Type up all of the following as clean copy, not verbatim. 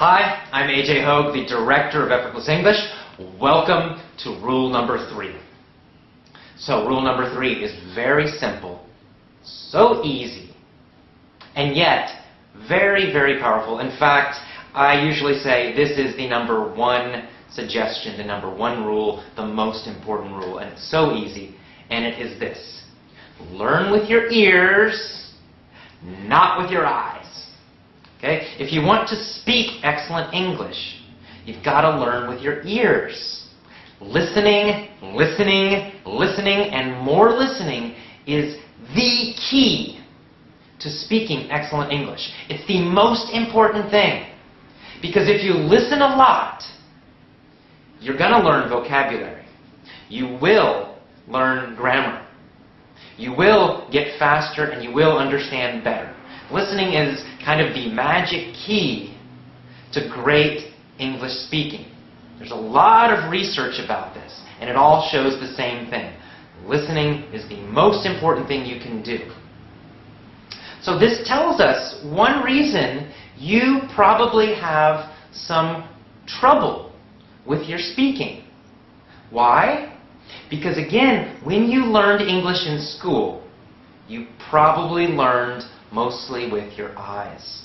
Hi, I'm AJ Hoge, the Director of Effortless English. Welcome to rule number 3. So rule number 3 is very simple, so easy, and yet very, very powerful. In fact, I usually say this is the number 1 suggestion, the number 1 rule, the most important rule, and it's so easy, and it is this. Learn with your ears, not with your eyes. Okay? If you want to speak excellent English, you've got to learn with your ears. Listening, listening, listening, and more listening is the key to speaking excellent English. It's the most important thing. Because if you listen a lot, you're going to learn vocabulary. You will learn grammar. You will get faster and you will understand better. Listening is kind of the magic key to great English speaking. There's a lot of research about this, and it all shows the same thing. Listening is the most important thing you can do. So this tells us one reason you probably have some trouble with your speaking. Why? Because again, when you learned English in school, you probably learned mostly with your eyes.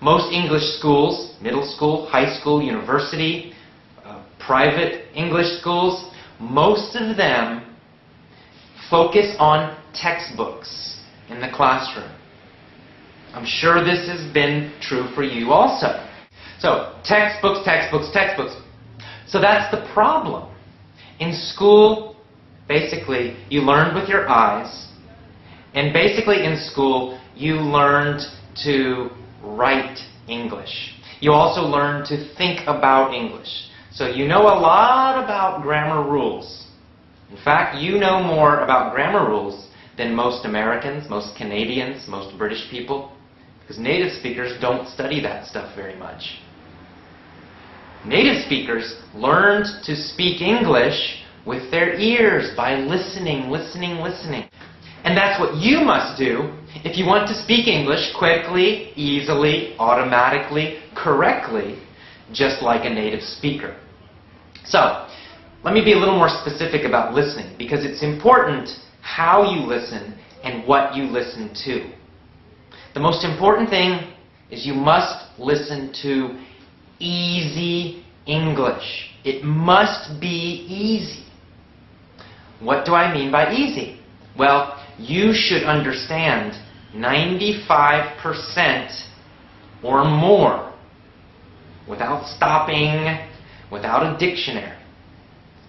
Most English schools, middle school, high school, university, private English schools, most of them focus on textbooks in the classroom. I'm sure this has been true for you also. So, textbooks, textbooks, textbooks. So that's the problem. In school, basically, you learned with your eyes. And basically in school, you learned to write English. You also learned to think about English. So you know a lot about grammar rules. In fact, you know more about grammar rules than most Americans, most Canadians, most British people. Because native speakers don't study that stuff very much. Native speakers learned to speak English with their ears by listening, listening, listening. And that's what you must do if you want to speak English quickly, easily, automatically, correctly, just like a native speaker. So, let me be a little more specific about listening, because it's important how you listen and what you listen to. The most important thing is you must listen to easy English. It must be easy. What do I mean by easy? Well, you should understand 95% or more without stopping, without a dictionary.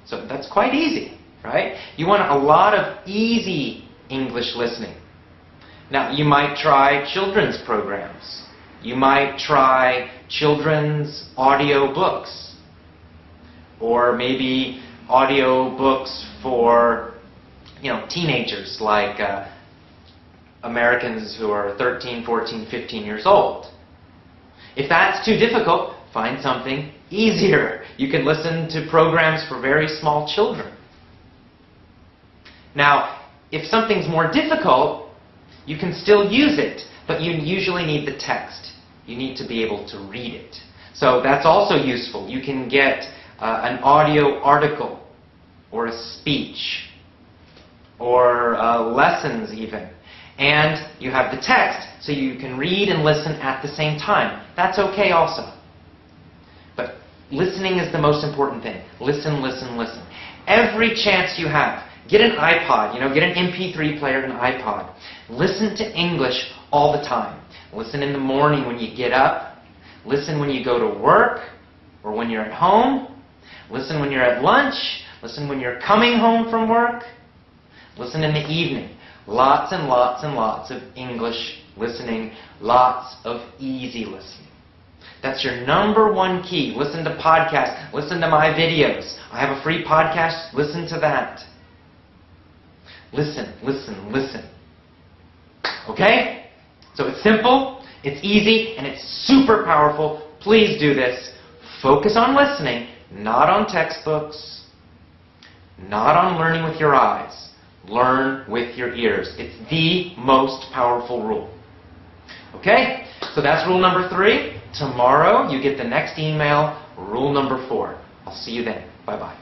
So that's quite easy, right? You want a lot of easy English listening. Now, you might try children's programs. You might try children's audio books. Or maybe audio books for teenagers, like Americans who are 13, 14, 15 years old. If that's too difficult, find something easier. You can listen to programs for very small children. Now, if something's more difficult, you can still use it, but you usually need the text. You need to be able to read it. So that's also useful. You can get an audio article or a speech, or lessons even. And you have the text, so you can read and listen at the same time. That's okay also. But listening is the most important thing. Listen, listen, listen. Every chance you have, get an iPod, get an MP3 player and an iPod. Listen to English all the time. Listen in the morning when you get up. Listen when you go to work or when you're at home. Listen when you're at lunch. Listen when you're coming home from work. Listen in the evening. Lots and lots and lots of English listening. Lots of easy listening. That's your number 1 key. Listen to podcasts. Listen to my videos. I have a free podcast. Listen to that. Listen, listen, listen. Okay? So it's simple, it's easy, and it's super powerful. Please do this. Focus on listening, not on textbooks, not on learning with your eyes. Learn with your ears. It's the most powerful rule. Okay? So that's rule number 3. Tomorrow, you get the next email, rule number 4. I'll see you then. Bye-bye.